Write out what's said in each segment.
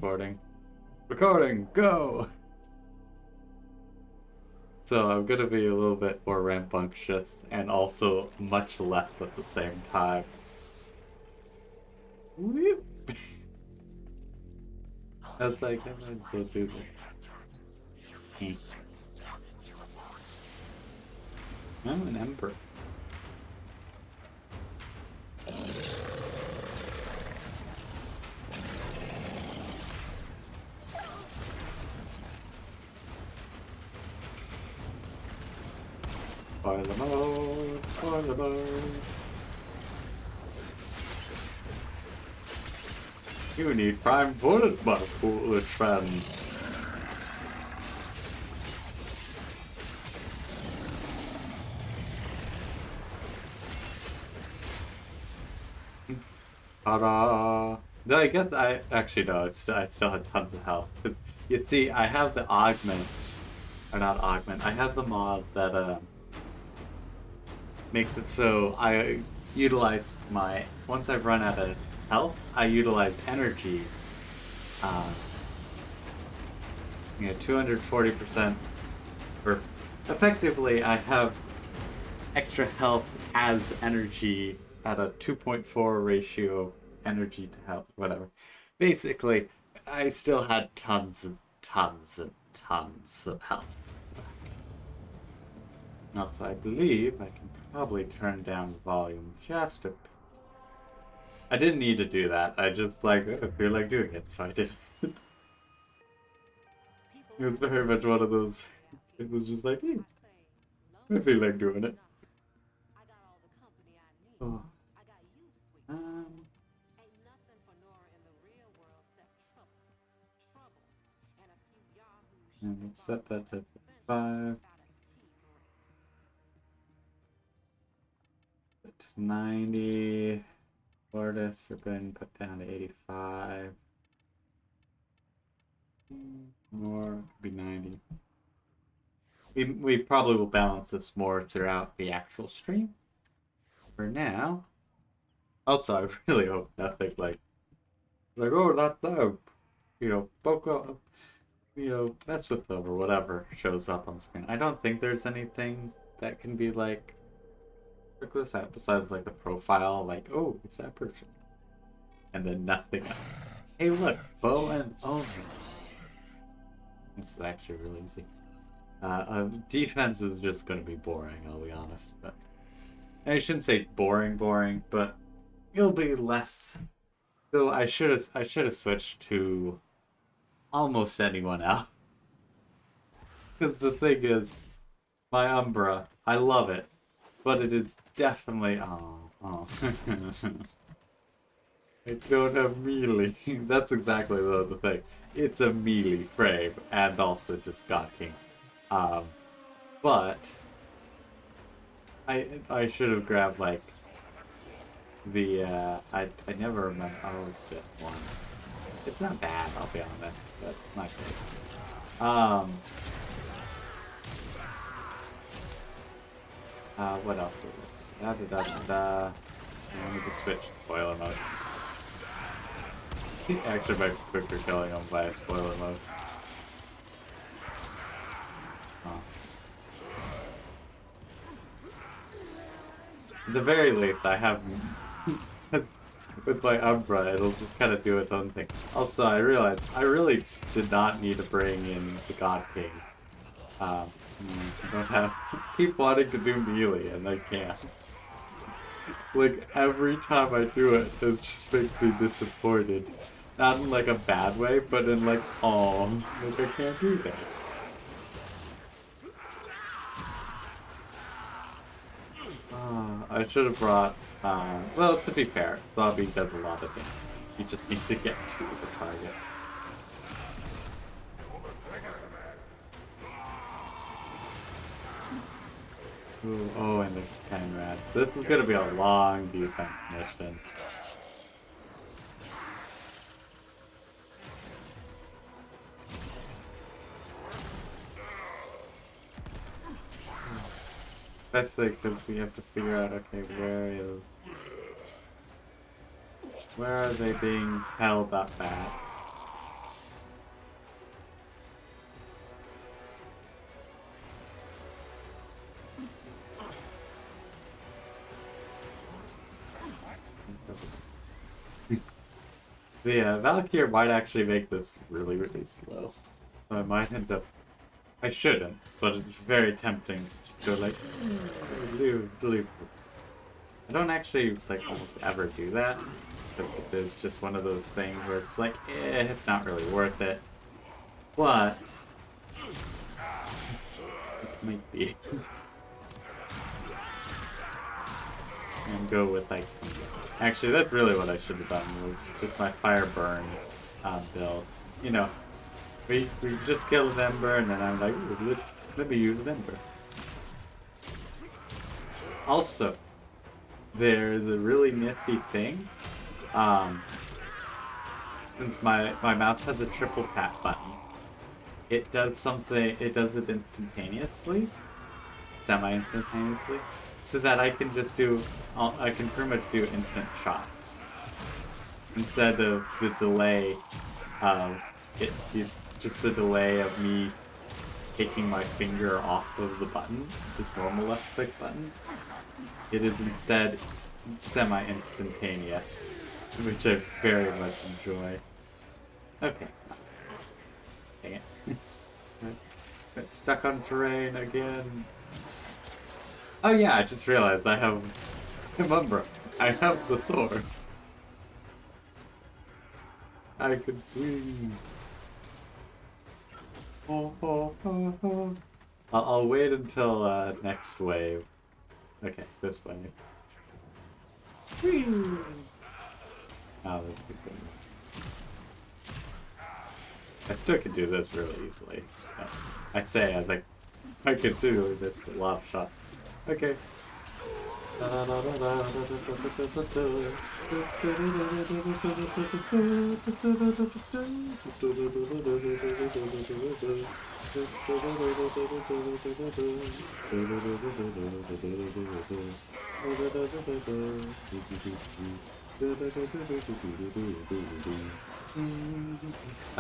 recording. Recording, go! So I'm gonna be a little bit more rambunctious and also much less at the same time. Whoop. I was like, I might as well do this. I'm an emperor. Spoiler mode, spoiler mode. You need prime bullets, my foolish friend. Ta-da! No, I guess I actually no. I still had tons of health. You see, I have the augment, or not augment. I have the mod that makes it so I utilize my once I've run out of health, I utilize energy. 240%, or effectively, I have extra health as energy at a 2.4 ratio of energy to health, whatever. Basically, I still had tons and tons and tons of health. Also, I believe I can probably turn down the volume just a bit. I didn't need to do that. I just I feel like doing it, so I did it. It was very much one of those. It was just like, hey, I feel like doing it. Oh. And let's set that to 5. To 90. Floridas, we're going to put down to 85. Or it could be 90. We probably will balance this more throughout the actual stream. For now. Also, I really hope nothing like oh, that's Boko, mess with them or whatever shows up on screen. I don't think there's anything that can be like this besides like the profile, oh, it's that person, and then nothing else. Hey, look, bow and this is actually really easy. Defense is just going to be boring. I'll be honest, but and I shouldn't say boring, but it'll be less. So I should have switched to almost anyone else. Because the thing is, my Umbra, I love it, but it is definitely I don't have melee. That's exactly the thing. It's a melee frame and also just God King. But I should have grabbed the I never remember. Oh, this one. It's not bad, I'll be honest. That's not great. What else? I need to switch to spoiler mode. Actually, my quicker killing him by a spoiler mode. At the very least, I have with my Umbra, it'll just kind of do its own thing. Also, I realized I really just did not need to bring in the God King. I don't have keep wanting to do melee and I can't. Every time I do it, it just makes me disappointed. Not in a bad way, but in oh, I can't do that. I should have brought, well, to be fair, Zombie does a lot of things. He just needs to get to the target. Ooh, oh, and there's 10 rats. This is gonna be a long defense mission. Especially because we have to figure out, okay, where are they being held up at? The Valkyr might actually make this really, really slow. So I might end up... I shouldn't, but it's very tempting to just go like... I don't actually, like, almost ever do that. Because it's just one of those things where it's like, it's not really worth it. But... it might be. And go with, like... Actually, that's really what I should have done, was just my fire burns build. You know, we just killed an Ember, and then I'm like, ooh, let me use an Ember. Also, there's a really nifty thing. Since my mouse has a triple tap button, it does something, it does it instantaneously, semi-instantaneously, so that I can just do, I can pretty much do instant shots. Instead of the delay of, just the delay of me taking my finger off of the button, just normal left click button. It is instead semi-instantaneous, which I very much enjoy. Okay. Dang it. Got stuck on terrain again. Oh yeah, I just realized I have... Remember, I have the sword. I can swing. Oh, oh, oh, oh. I'll wait until next wave. Okay, this way. Whee! Oh, that's good. I still could do this really easily. I say as I could do this a lot of shots. Okay. I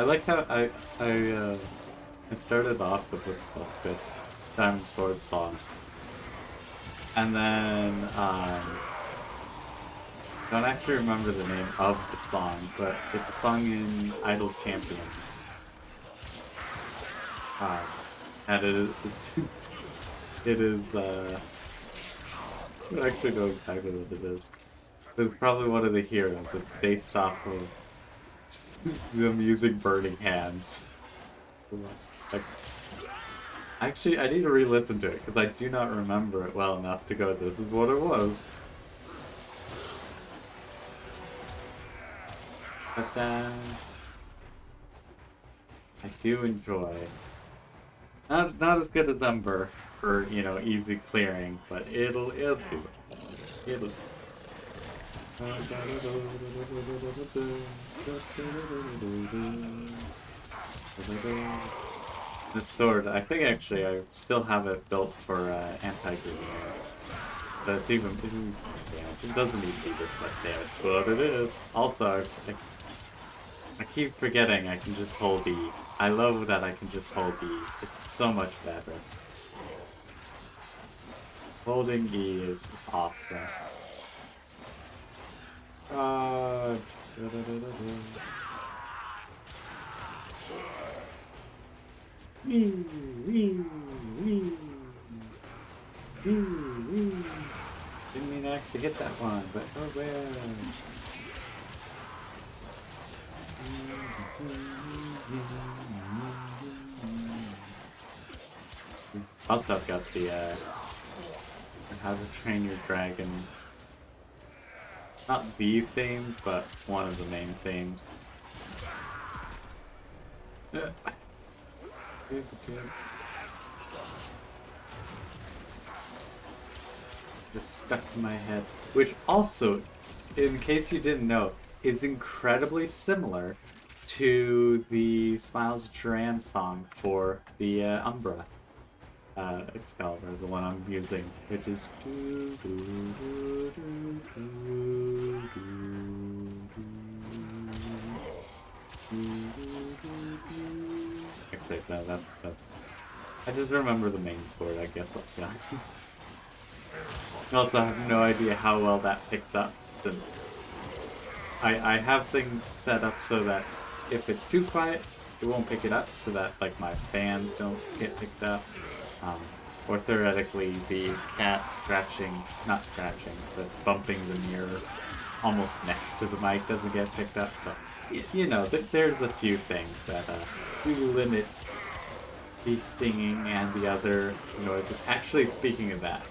like how I started off with this Diamond Sword song, and then don't actually remember the name of the song, but it's a song in Idol Champions, and it is I actually know exactly what it is. It's probably one of the heroes. It's based off of them using burning hands. Like, actually, I need to re-listen to it because I do not remember it well enough to go, this is what it was. But I do enjoy. Not as good as Ember for, you know, easy clearing, but it'll do it. It'll. This sword, I think actually I still have it built for anti-grenade. But it's even damage. It doesn't need to be this much damage, but it is. Also, I keep forgetting I can just hold E. I love that I can just hold E. It's so much better. Holding E is awesome. Wee, wee, wee. Wee, wee. Didn't mean to actually hit that one, but oh well. Also, I've got the How to Train Your Dragon. Not the theme, but one of the main themes. Just stuck in my head. Which also, in case you didn't know, is incredibly similar to the Smiles of Duran song for the Umbra Excalibur, the one I'm using, which is actually, no, that's I just remember the main chord, I guess. Yeah. I also have no idea how well that picked up since I have things set up so that if it's too quiet, it won't pick it up, so that like my fans don't get picked up. Um, or theoretically, the cat scratching, not scratching, but bumping the mirror almost next to the mic doesn't get picked up. So, you know, there's a few things that do limit the singing and the other noises. Actually, speaking of that,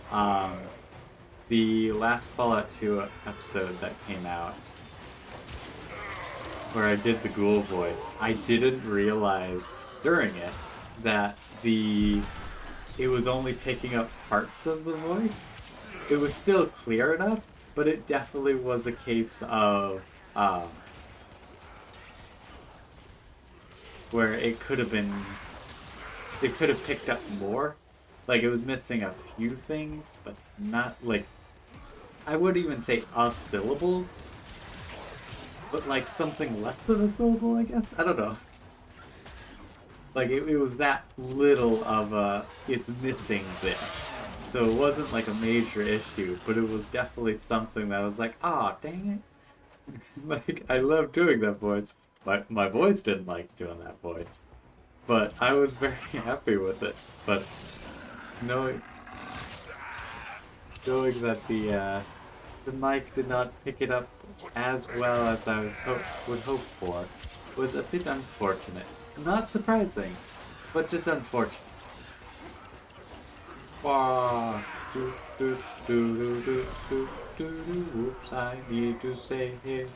the last Fallout 2 episode that came out, where I did the ghoul voice, I didn't realize during it that it was only picking up parts of the voice. It was still clear enough, but it definitely was a case of where it could have picked up more. Like, it was missing a few things, but not, like, I wouldn't even say a syllable, but like something less than a syllable, I guess? I don't know. Like, it was that little of it's missing this. So it wasn't like a major issue, but it was definitely something that I was like, ah, dang it. Like, I love doing that voice. My voice didn't like doing that voice. But I was very happy with it. But knowing that the mic did not pick it up as well as I would hope for was a bit unfortunate. Not surprising, but just unfortunate. Wah, Oops, I need to say it.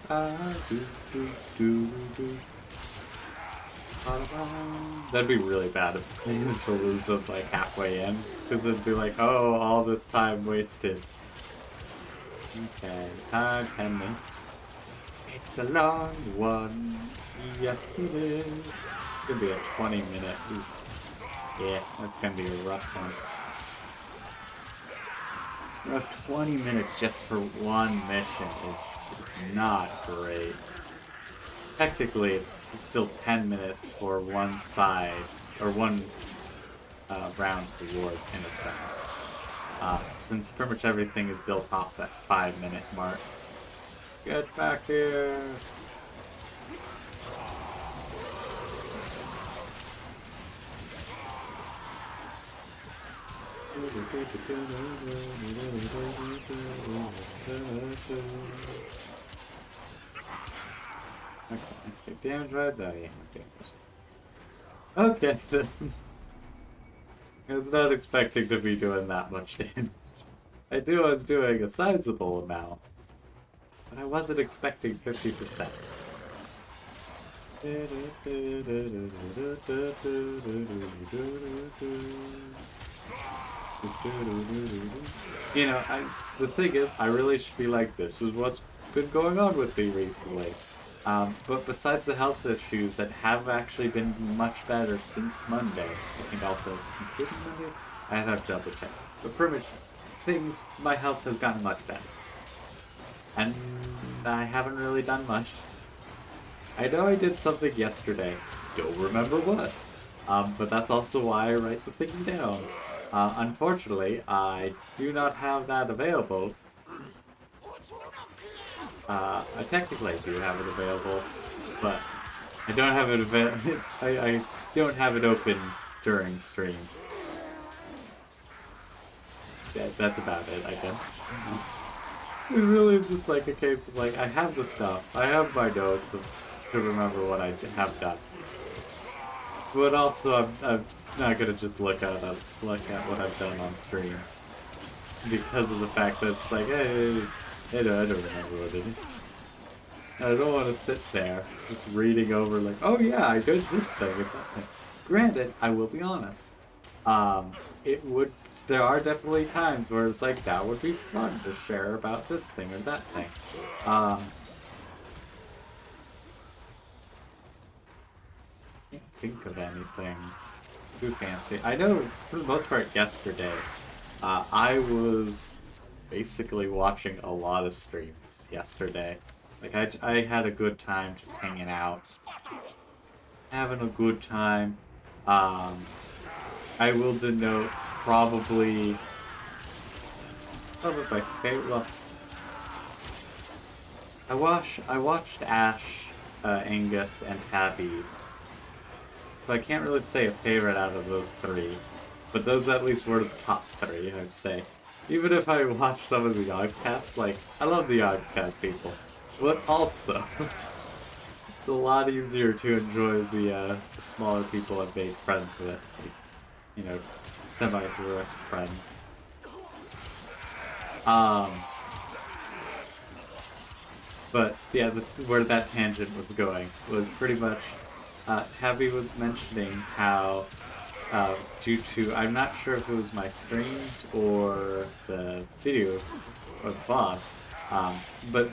That'd be really bad if they to lose them like halfway in, because it'd be like, oh, all this time wasted. Okay, time 10 minutes. It's a long one. Yes, it is. It's gonna be a 20-minute. Yeah, that's gonna be a rough one. Rough 20 minutes just for one mission is not great. Technically, it's still 10 minutes for one side, or one round rewards in a sense. Since pretty much everything is built off that 5-minute mark. Get back here! Okay, damage rise? Oh yeah, okay then. I was not expecting to be doing that much damage. I knew I was doing a sizable amount, but I wasn't expecting 50%. You know, the thing is, I really should be like, this is what's been going on with me recently. But besides the health issues that have actually been much better since Monday, I think also including Monday, I'd have to double check. But pretty much, my health has gotten much better. And I haven't really done much. I know I did something yesterday, don't remember what. But that's also why I write the thing down. Unfortunately, I do not have that available. I technically do have it available, but I don't have it I don't have it open during stream. Yeah, that's about it, I guess. It really is just like a case of like, I have the stuff, I have my notes to remember what I have done. But also, I'm not gonna just look at what I've done on stream, because of the fact that it's like, hey, I don't remember what it is. I don't want to sit there just reading over like, oh yeah, I did this thing and that thing. Granted, I will be honest. There are definitely times where it's like, that would be fun to share about this thing or that thing. Can't think of anything too fancy. I know for the most part yesterday, I was basically watching a lot of streams yesterday. Like, I had a good time just hanging out, having a good time. I will denote probably my favorite. Well, I watched Ash, Angus, and Tabby, so I can't really say a favorite out of those three. But those at least were the top three, I'd say. Even if I watch some of the Yogscast, like, I love the Yogscast people. But also, it's a lot easier to enjoy the smaller people I've made friends with. Like, you know, semi-direct friends. Um, but yeah, where that tangent was going was pretty much, Tabby was mentioning how, due to, I'm not sure if it was my streams or the video of Bob, but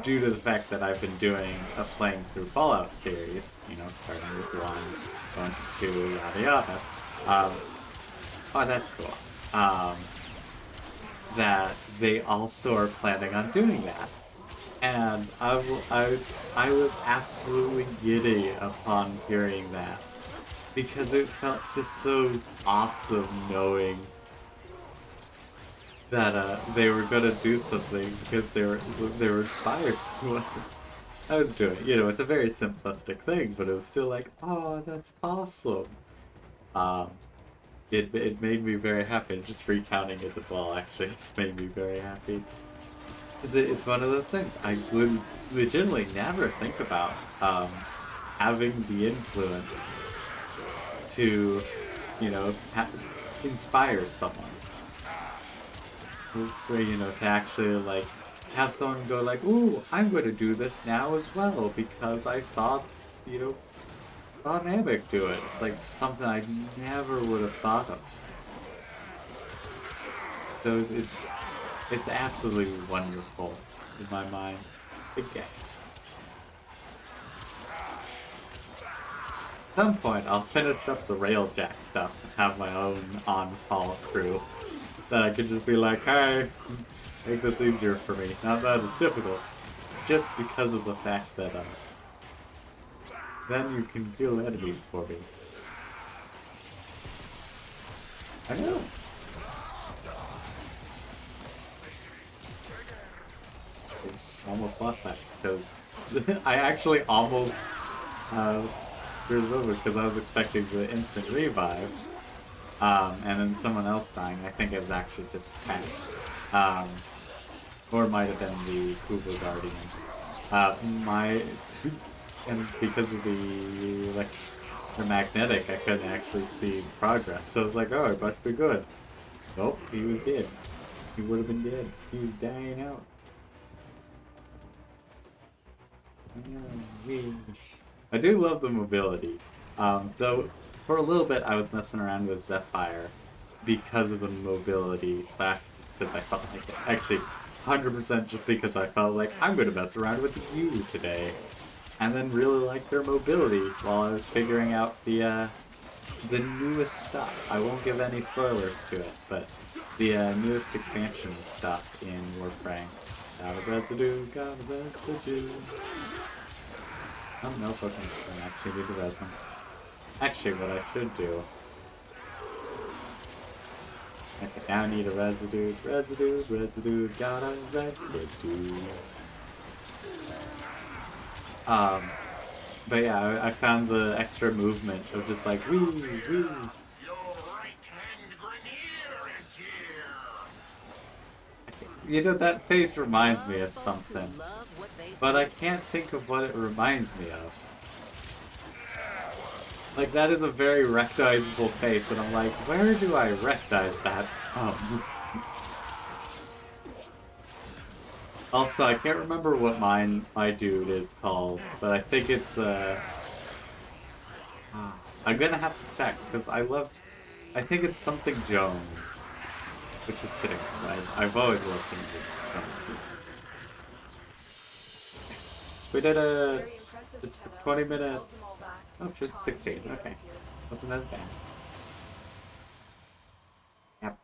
due to the fact that I've been doing a playing through Fallout series, you know, starting with 1, going to 2, yada yada, oh, that's cool. That they also are planning on doing that. And I was absolutely giddy upon hearing that. Because it felt just so awesome knowing that they were gonna do something because they were inspired. I was doing, you know, it's a very simplistic thing, but it was still like, oh, that's awesome. Um, it made me very happy. Just recounting it as well, actually, it's made me very happy. It's one of those things I would legitimately never think about having the influence to, you know, inspire someone. For, you know, to actually, like, have someone go like, ooh, I'm going to do this now as well because I saw, you know, saw Namick do it. Like, something I never would have thought of. So it's absolutely wonderful in my mind. Again. At some point, I'll finish up the Railjack stuff and have my own on-call crew. That I can just be like, hey, make this easier for me. Not that it's difficult, just because of the fact that then you can kill enemies for me. I know. I almost lost that because I actually almost screwed it over because I was expecting the instant revive. And then someone else dying, I think it was actually just Cat. Or it might have been the Kubo Guardian. And because of the magnetic, I couldn't actually see progress. So I was like, oh, it must be good. Nope, he was dead. He would have been dead. He was dying out. I do love the mobility. Though for a little bit I was messing around with Zephyr because of the mobility slash because I felt like it. Actually 100% just because I felt like I'm gonna mess around with you today. And then really like their mobility while I was figuring out the newest stuff. I won't give any spoilers to it, but the newest expansion stuff in Warframe. Got a residue, got a residue. Oh no, Pokemon can actually do the resin. Actually, what I should do. Okay, now I need a residue, got a residue. But yeah, I found the extra movement of just like, wee, wee. You know, that face reminds me of something, but I can't think of what it reminds me of. Like, that is a very recognizable face, and I'm like, where do I recognize that from? Also, I can't remember what my dude is called, but I think it's, I'm gonna have to check, because I think it's something Jones. Which is fitting, I've always loved him. Yes! We did it took 20 minutes. Oh shit, 16, okay. Wasn't as bad. Yep.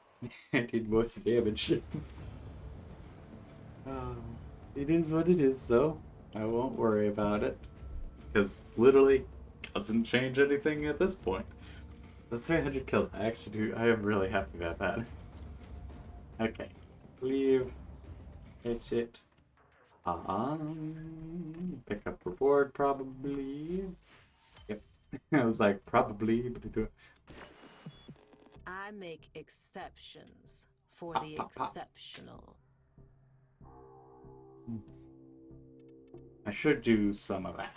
I did most damage. It is what it is, though. I won't worry about it. Because literally doesn't change anything at this point. The 300 kills, I am really happy about that. Okay. Leave. Hit it. Pick up reward probably. Yep. I was like probably, but do it. I make exceptions for Pop, the pop, pop. exceptional. I should do some of that.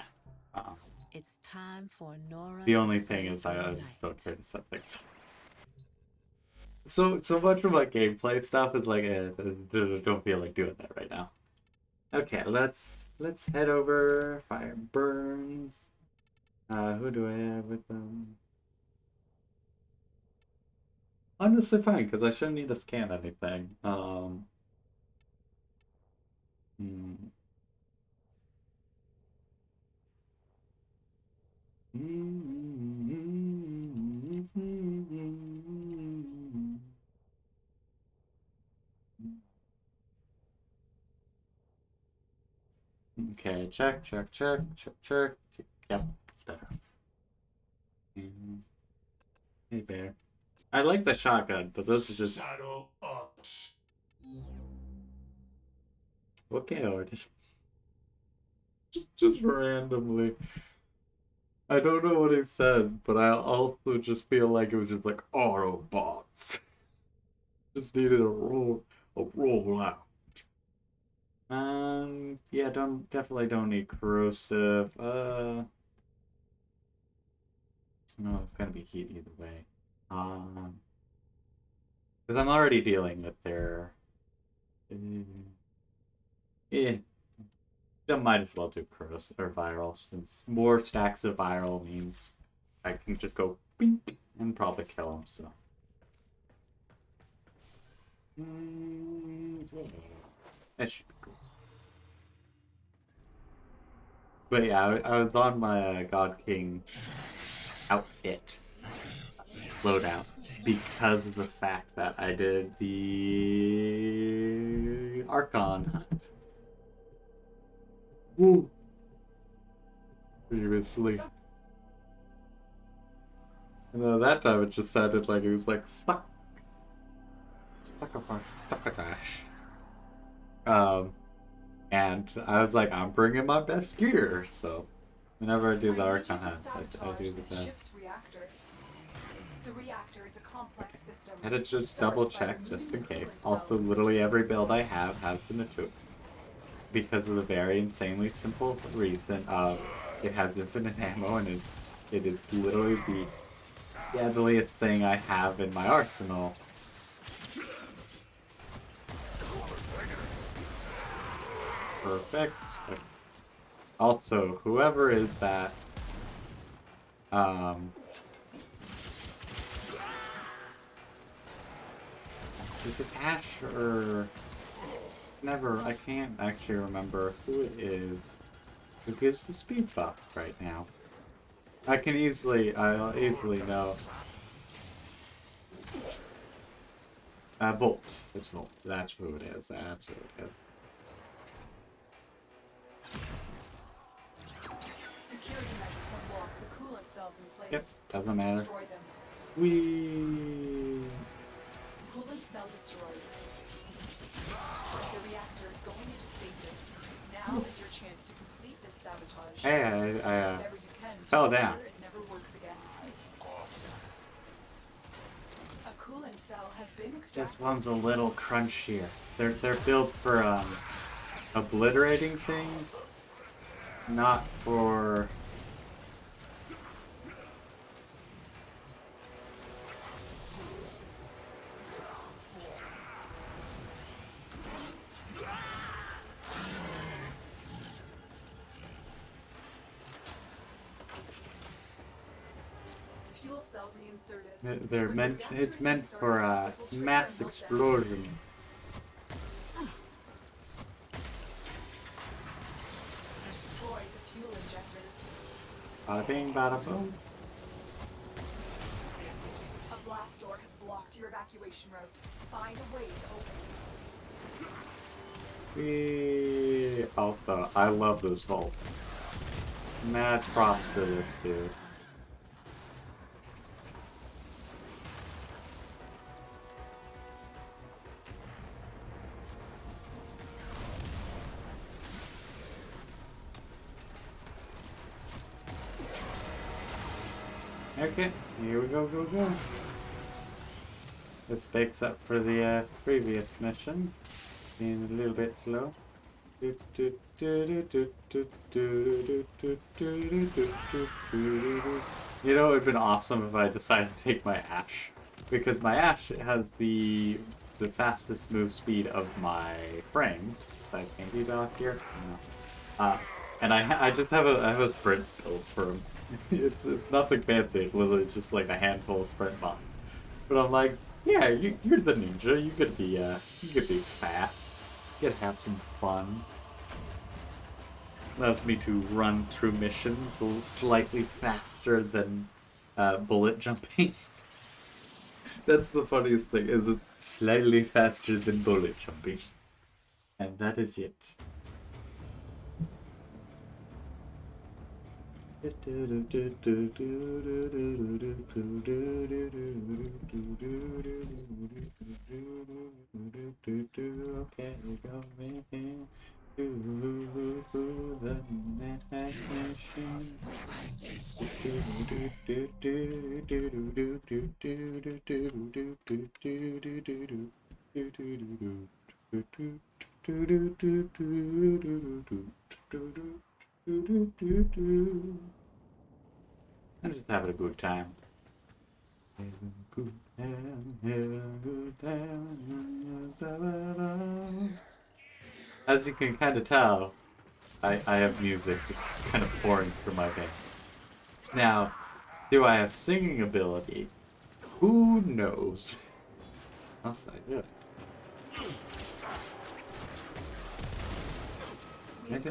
It's time for Nora. The to only say thing is I goodnight. just don't care to set things. So much of my gameplay stuff is like, don't feel like doing that right now. Okay, let's head over. Fire burns. Who do I have with them? Honestly, fine, because I shouldn't need to scan anything. Hmm. Okay, check. Yep, it's better. Hey, bear. I like the shotgun, but this is just. Saddle up. Okay, artist. Just randomly. I don't know what he said, but I also just feel like it was just like Autobots. Just needed a roll out. Yeah, definitely don't need corrosive. No, it's gonna be heat either way. Because I'm already dealing with their. Eh, I might as well do corrosive or viral, since more stacks of viral means I can just go bink and probably kill him. So. That should be cool. But yeah, I was on my God King outfit loadout because of the fact that I did the Archon hunt. Woo! Previously. And that time it just sounded like it was like stuck. Stuckatash. And I was like, I'm bringing my best gear, so whenever I do the Archon hunt, I do the best. The reactor is a complex system. I had to just double check just in case. Also, literally every build I have has an Namick. Because of the very insanely simple reason of it has infinite ammo and it is literally the deadliest thing I have in my arsenal. Perfect. Also, whoever is that, is it Ash or never? I can't actually remember who it is who gives the speed buff right now. I'll easily know. Volt. It's Volt. That's who it is. That's who it is. Security measures have blocked the coolant cells in place. Yep, doesn't matter. Destroy them. Coolant cell destroyed. The reactor is going into stasis. Now is your chance to complete this sabotage. Hey, I Whatever you can to fell ensure down. it never works again. A coolant cell has been This extracted. one's a little crunchier. They're built for obliterating things, not for. Fuel cell reinserted. They're meant. It's meant for a mass explosion. Destroy the fuel injectors. Bada bing, bada boom. A blast door has blocked your evacuation route. Find a way to open it. Also, I love this vault. Mad props to this dude. Okay, here we go, go. This makes up for the previous mission. Being a little bit slow. You know, it would have been awesome if I decided to take my Ash. Because my Ash has the fastest move speed of my frames, besides maybe back here. No. And I just have a sprint build for him. it's nothing fancy. It's literally just like a handful of sprint bots. But I'm like, yeah, you're the ninja. You could be fast. You could have some fun. Allows me to run through missions slightly faster than bullet jumping. That's the funniest thing, is it's slightly faster than bullet jumping. And that is it. Okay, we go to the next mission. I'm just having a good time. As you can kind of tell, I have music just kind of pouring through my veins. Now, do I have singing ability? Who knows? Unless I do it.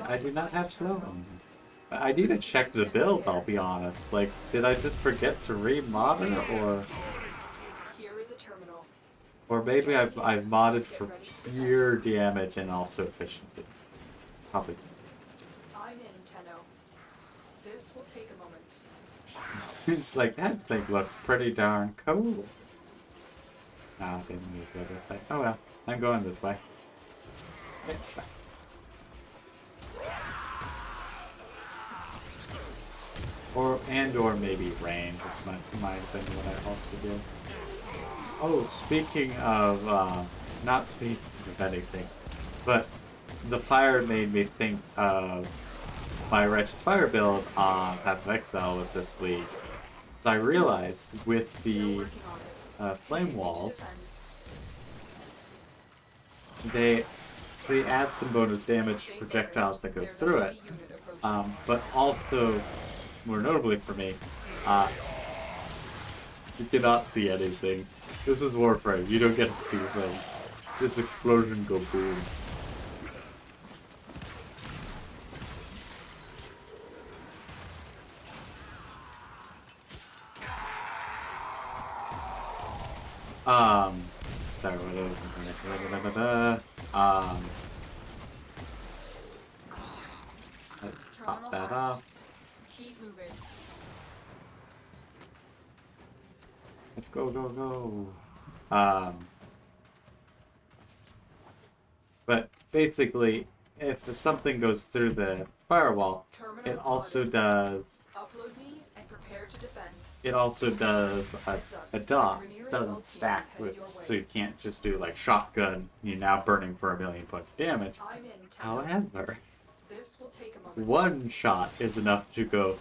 I do not have flow on me. I need to check the build, I'll be honest. Like, did I just forget to remod it, or... Here is a terminal. Or maybe I've modded for pure damage and also efficiency. Probably. I'm in, Tenno. This will take a moment. It's like, that thing looks pretty darn cool. Nah, I didn't need to go this way. Oh well, I'm going this way. Or maybe range. It's might have been what I also did. Oh, speaking of, not speaking of anything, but the fire made me think of my Righteous Fire build on Path of Exile with this league. So I realized with the flame walls, they add some bonus damage to projectiles that go through it, but also, more notably for me, you cannot see anything. This is Warframe, you don't get to see things. Just explosion go boom. Sorry, what is let's pop that off. Keep moving. Let's go. But basically, if something goes through the firewall, it also does. Upload me and prepare to defend. It also does a dot. Doesn't stack with, so you can't just do like shotgun. You're now burning for 1,000,000 points of damage. I'm in, Tenno. However, This will take a moment. one shot is enough to go.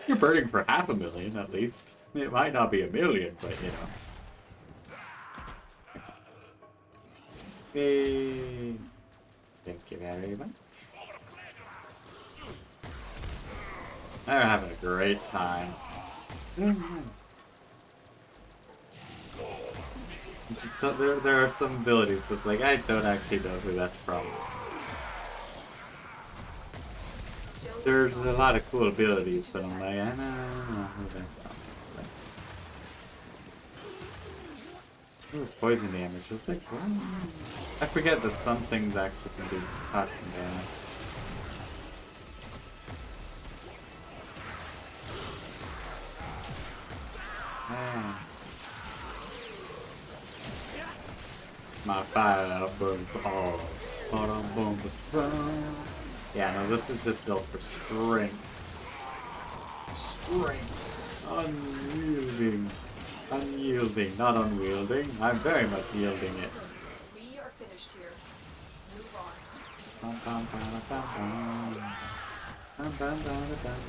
You're burning for 500,000 at least. It might not be 1,000,000, but you know. Hey. Thank you very much. They're having a great time. Just so, there are some abilities that's like, I don't actually know who that's from. There's a lot of cool abilities, but I'm like, I don't know who that's from. Ooh, poison damage. It's like, what? I forget that some things actually can do toxin damage. Ah. My fire burns all. Boom, boom. Yeah, no, this is just built for strength. Strength. Unyielding. Unyielding, not unwielding. I'm very much yielding it. We are finished here. Move on. Bum, bum, bum, bum, bum. Bum, bum, bum, bum.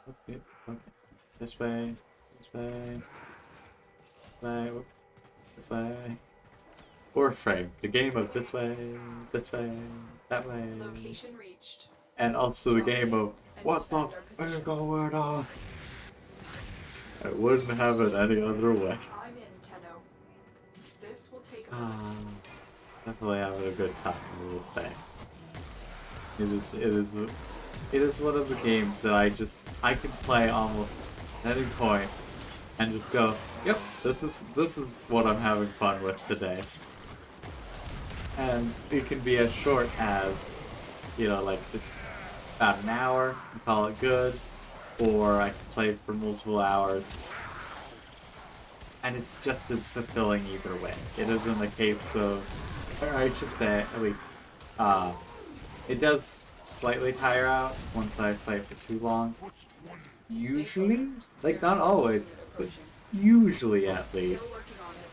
Okay, okay. This way, this way, this way. Warframe, the game of this way, that way. Location reached. And also the game of And what the defend our position. going on? I wouldn't have it any other way. I'm in, Tenno. This will take a moment. Definitely having a good time, I will say. It is one of the games that I can play almost at any point and just go, yep, this is what I'm having fun with today. And it can be as short as, you know, like just about an hour and call it good, or I can play for multiple hours. And it's just as fulfilling either way. It isn't a case of, or I should say, at least, it does slightly tire out once I play it for too long. Usually, like not always, but usually at least. Still working on it.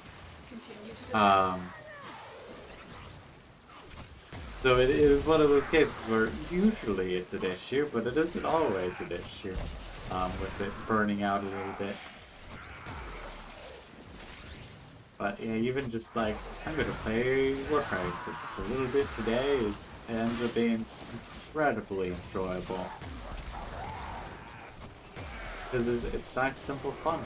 Continue to defend. So it is one of those cases where usually it's an issue, but it isn't always an issue. With it burning out a little bit. But yeah, even just like, I'm gonna play Warframe for just a little bit today ends up being just incredibly enjoyable. Because it's nice, simple fun.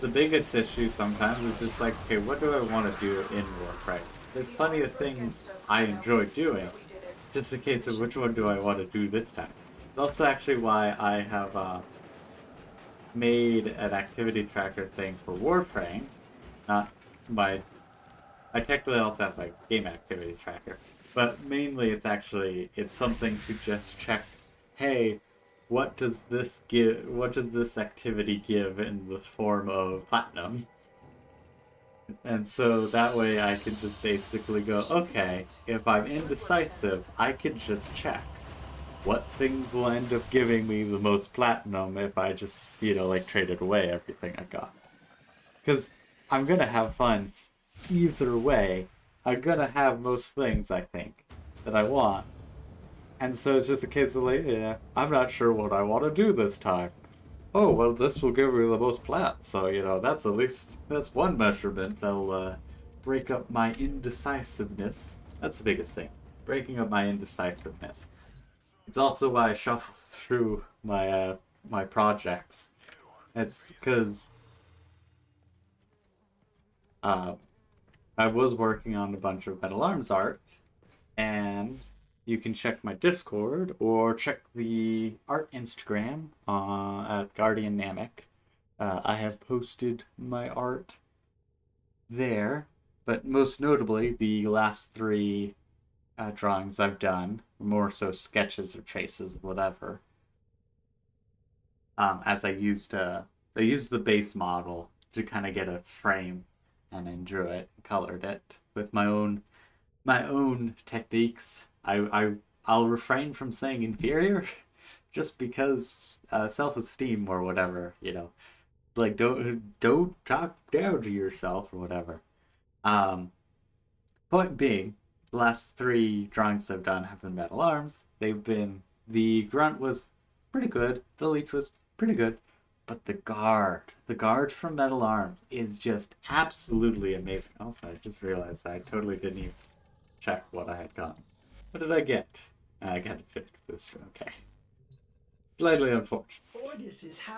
The biggest issue sometimes is just like, okay, what do I want to do in Warframe? There's plenty of things I enjoy doing. Just a case of which one do I want to do this time. That's actually why I have made an activity tracker thing for Warframe. Not my... I technically also have my game activity tracker. But mainly it's something to just check, hey, what does this give, what does this activity give in the form of platinum? And so that way I can just basically go, okay, if I'm indecisive, I can just check what things will end up giving me the most platinum if I just, you know, like traded away everything I got. Because I'm gonna have fun either way. I'm gonna have most things, I think, that I want. And so it's just a case of like, yeah, I'm not sure what I want to do this time. Oh, well, this will give me the most plat, so, you know, that's at least, that's one measurement that'll break up my indecisiveness. That's the biggest thing, breaking up my indecisiveness. It's also why I shuffle through my, my projects. It's because, I was working on a bunch of Metal Arms art, and you can check my Discord or check the art Instagram at Guardian Namick. I have posted my art there, but most notably, the last three drawings I've done, more so sketches or traces, whatever. As I used the base model to kind of get a frame, and then drew it, colored it with my own techniques. I'll refrain from saying inferior, just because self-esteem or whatever, you know, like don't talk down to yourself or whatever. Point being, the last three drawings I've done have been Metal Arms. The grunt was pretty good, the leech was pretty good, but the guard from Metal Arms is just absolutely amazing. Also, I just realized I totally didn't even check what I had gotten. What did I get? I got a fit booster, okay. Slightly unfortunate.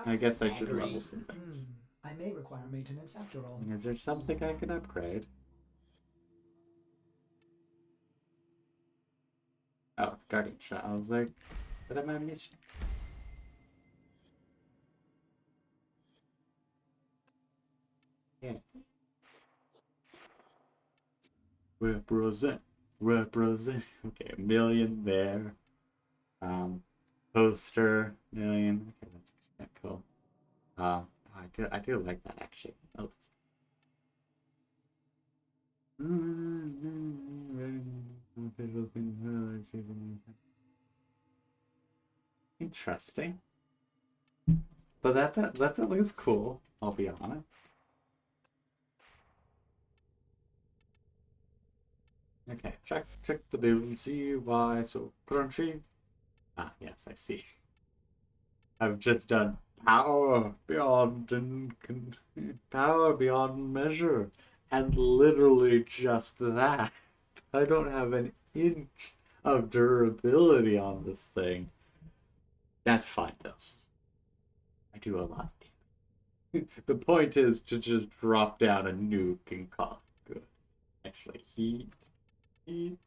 I guess I should level some things. I may require maintenance after all. Is there something I can upgrade? Oh, Guardian Shot. I was like, what am I missing? Yeah. Represent. Okay, a million there. Poster, million. Okay, that's kind of cool. I do like that actually. Oh. Interesting. But that's at least cool, I'll be honest. Okay, check the build and see why so crunchy. Ah, yes, I see. I've just done power power beyond measure, and literally just that. I don't have an inch of durability on this thing. That's fine though. I do a lot. The point is to just drop down a nuke and call it good. Actually, heat. I,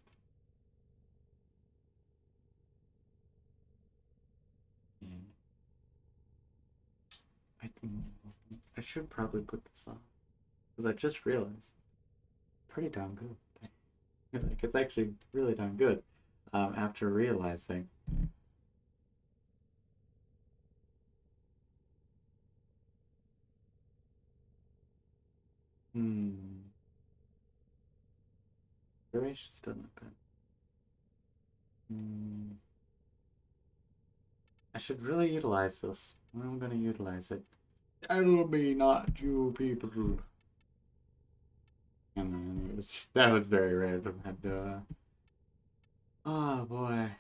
I should probably put this on because I just realized pretty darn good. Like it's actually really darn good. After realizing. Duration still not bad. I should really utilize this. I'm gonna utilize it. Tell me not you people. And that was very random. And oh boy.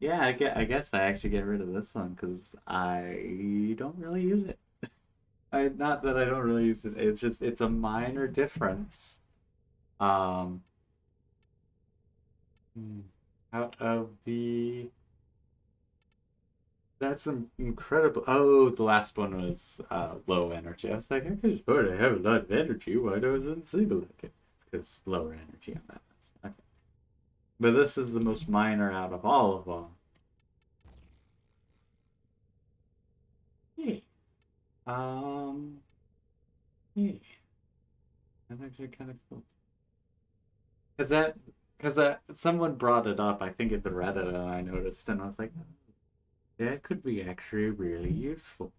Yeah, I guess I actually get rid of this one because I don't really use it. Not that I don't really use it. It's just it's a minor difference. Um, out of the that's an incredible. Oh, the last one was low energy. I was like, I could just put I have a lot of energy. Why doesn't seem like it? Because lower energy on that. Okay. But this is the most minor out of all of them. Hey. Hey. That's actually kind of cool. Because someone brought it up, I think at the Reddit, and I noticed, and I was like, that could be actually really useful.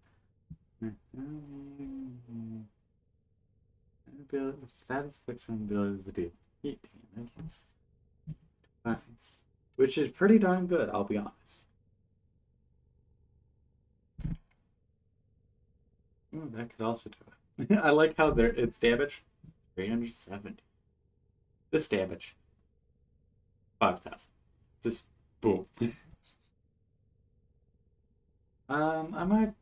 Status effects on abilities to do heat damage. Nice. Which is pretty darn good, I'll be honest. Ooh, that could also do it. I like how its damage 370. This damage 5,000. Just boom. I might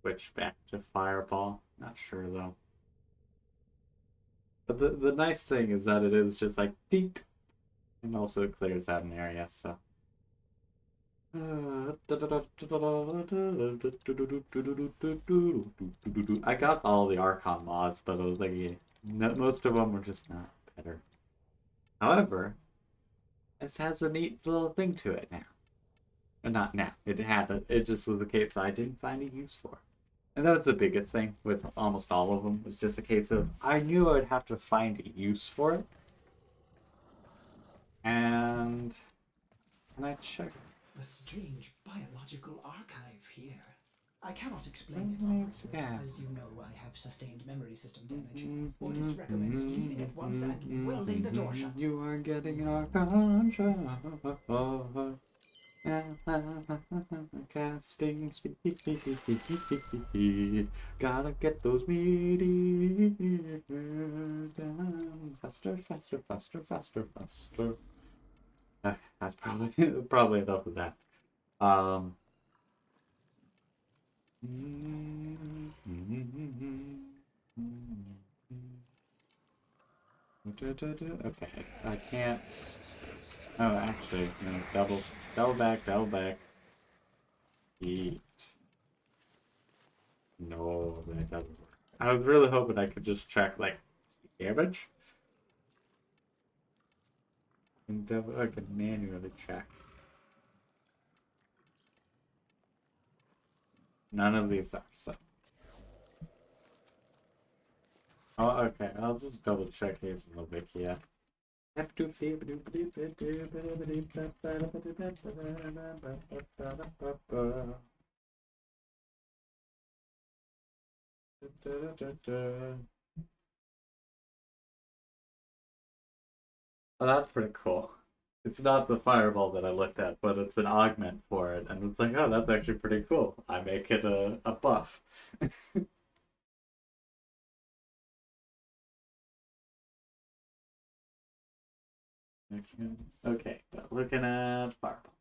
switch back to Fireball. Not sure though. But the nice thing is that it is just like dink, and also it clears out an area. So. I got all the Archon mods, but I was like, yeah, most of them were just not better. However, this has a neat little thing to it now. Not now. It had it. It just was the case that I didn't find a use for. And that was the biggest thing with almost all of them. Was just a case of I knew I would have to find a use for it. And can I check? A strange biological archive here. I cannot explain it, operator. As you know, I have sustained memory system damage. Ordis recommends leaving it once and welding the door shut. You are getting our contract. Casting speed. Gotta get those meteors down. Faster, faster, faster, faster, faster. That's probably enough of that. Okay, I can't. Oh, actually, no, double back. Eat. No, that doesn't work. I was really hoping I could just check like damage. And I could manually check. None of these are, so. Oh, okay, I'll just double check these in the wiki. Yeah. Oh, that's pretty cool. It's not the fireball that I looked at, but it's an augment for it, and it's like, oh, that's actually pretty cool. I make it a buff. Okay, but looking at fireball.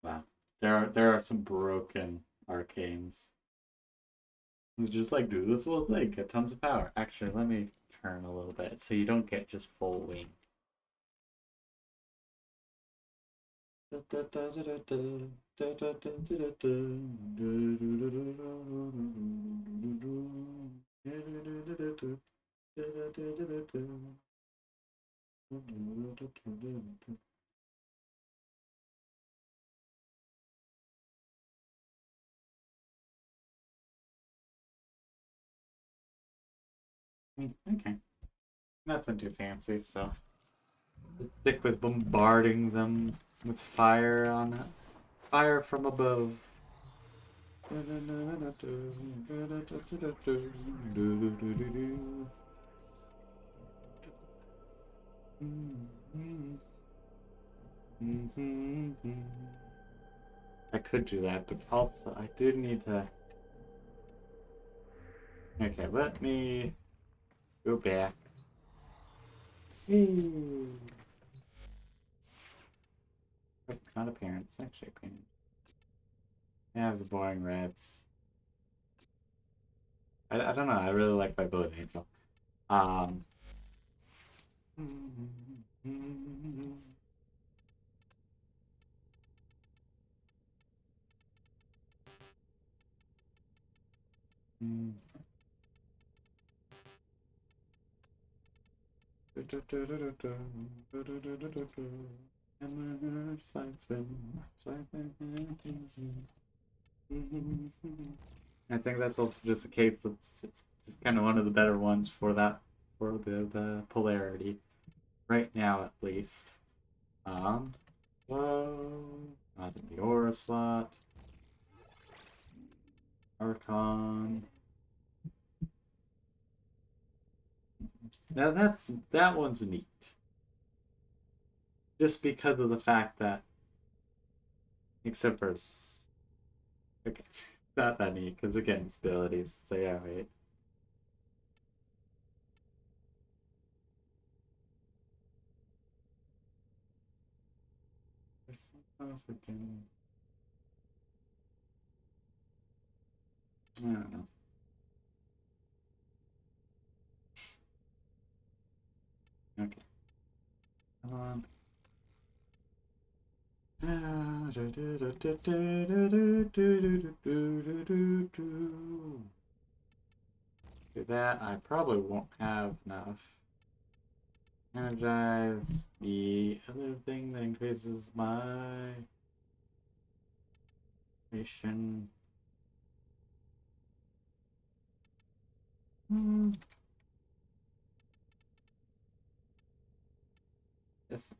Wow, there are some broken arcanes. It's just like, do this little thing, get tons of power. Actually, let me turn a little bit so you don't get just full wing. Okay, nothing too fancy, so just stick with bombarding them with fire from above. I could do that, but also I do need to. Okay, let me go back. Not appearance, actually appearance. Yeah, the boring reds. I don't know, I really like my bullet angel. Um I think that's also just the case. It's just kind of one of the better ones for that, for the polarity, right now at least. Whoa, not in the aura slot. Archon. Now that one's neat. Just because of the fact that, except for okay, not that neat because again, it's abilities. So yeah, wait. There's something else we can. I don't know. Okay. Come on. Do that. I probably won't have enough. Energize the other thing that increases my nation. Yes.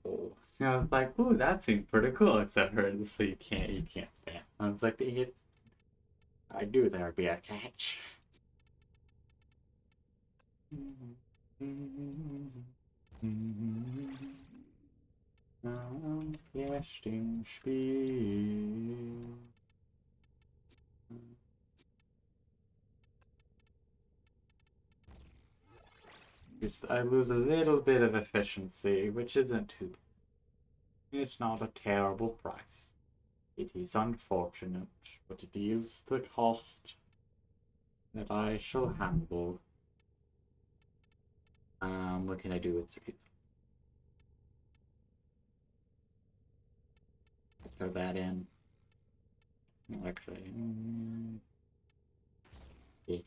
Oh. I was like, ooh, that seemed pretty cool, except for so you can't spam. I was like, dang it. I knew there'd be a catch. Am ersten Spiel. I lose a little bit of efficiency, which isn't too. It's not a terrible price. It is unfortunate, but it is the cost that I shall handle. What can I do with 3? Throw that in. Actually, yeah.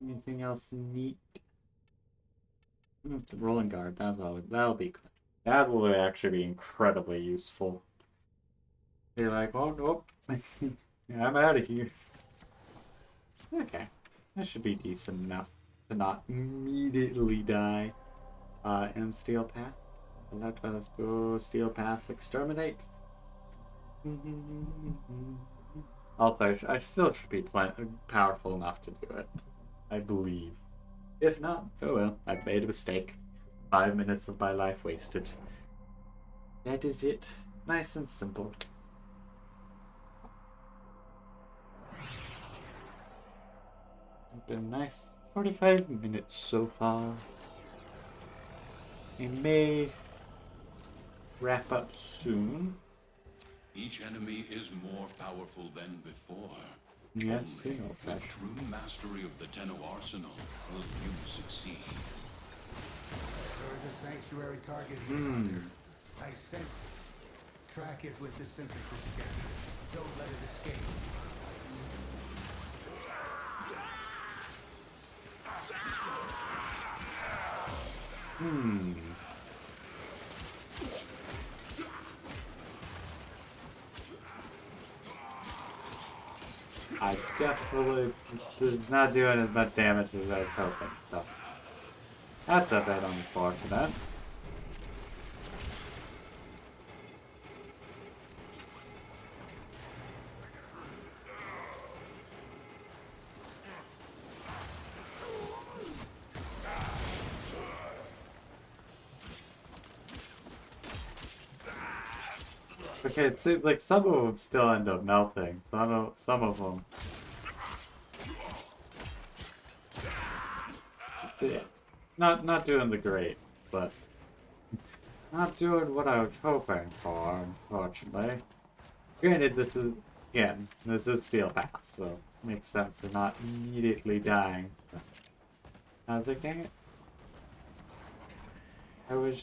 Anything else neat? It's a rolling guard. That'll be good. That will actually be incredibly useful. You're like, oh nope, yeah, I'm out of here. Okay, that should be decent enough. to not immediately die in Steel Path. Let us go Steel Path Exterminate. Also, I still should be powerful enough to do it. I believe. If not, oh well, I've made a mistake. 5 minutes of my life wasted. That is it. Nice and simple. It's been a nice 45 minutes so far. I may wrap up soon. Each enemy is more powerful than before. Yes, Only we know that. with true mastery of the Tenno arsenal will you succeed. There is a sanctuary target here, Hunter. I sense it. Track it with the synthesis scanner. Don't let it escape. I definitely is not doing as much damage as I was hoping, so that's a bit unfortunate. Okay, it seems like some of them still end up melting. Some of them. Yeah, not doing the great, but not doing what I was hoping for, unfortunately. Granted, this is Steel Pass, so it makes sense they're not immediately dying. I was like, dang it. I was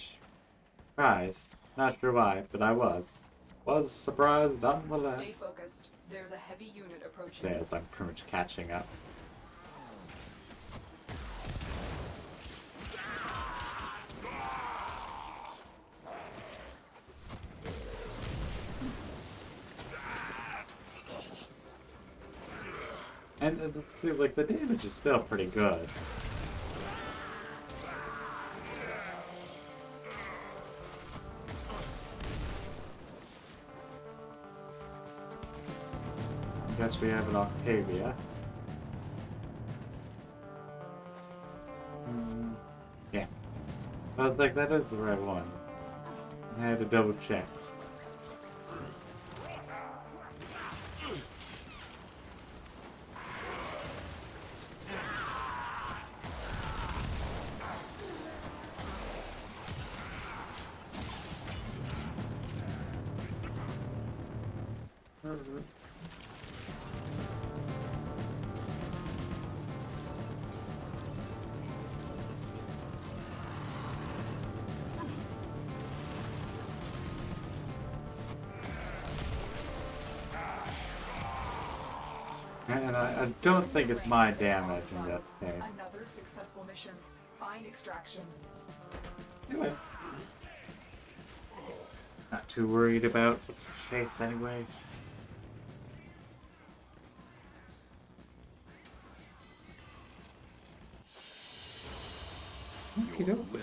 surprised. Not sure why, but I was. Was surprised nonetheless. Stay focused. There's a heavy unit approaching. As I'm pretty much catching up. And see, like, the damage is still pretty good. I guess we have an Octavia. Yeah. I was like, that is the right one. I had to double check. And I don't think it's my damage in this case. Another successful mission. Find extraction. Anyway. Not too worried about what's his face anyways. Your will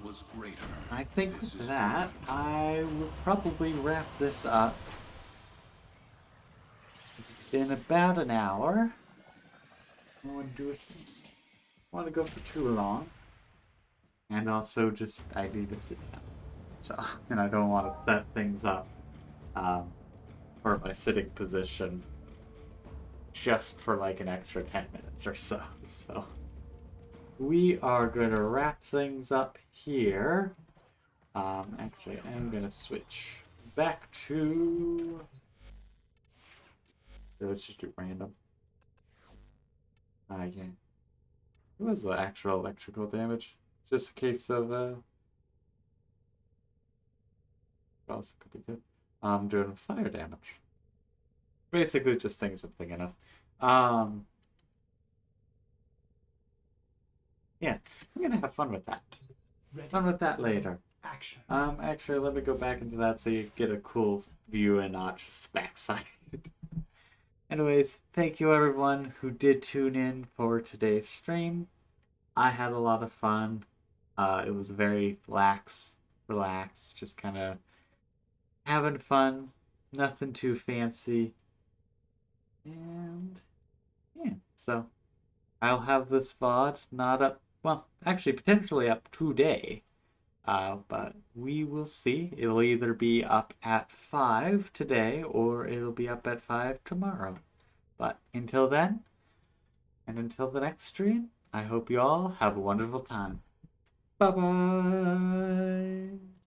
was greater. I think This with is that, I will probably wrap this up. It's been about an hour. I want to go for too long. And also just, I need to sit down. So, and I don't want to set things up for my sitting position just for like an extra 10 minutes or so. So, we are going to wrap things up here. Actually, I'm going to switch back to... Let's just do random. Yeah. What was the actual electrical damage? Just a case of, what else could be good? I'm doing fire damage. Basically just things I'm thinking of. Yeah, I'm gonna have fun with that. Ready? Fun with that later. Action. Actually, let me go back into that so you get a cool view and not just the backside. Anyways, thank you everyone who did tune in for today's stream. I had a lot of fun. It was very relaxed, just kind of having fun. Nothing too fancy. And yeah, so I'll have this VOD not up, well, actually potentially up today. But we will see. It'll either be up at 5 today or it'll be up at 5 tomorrow. But until then, and until the next stream, I hope you all have a wonderful time. Bye bye.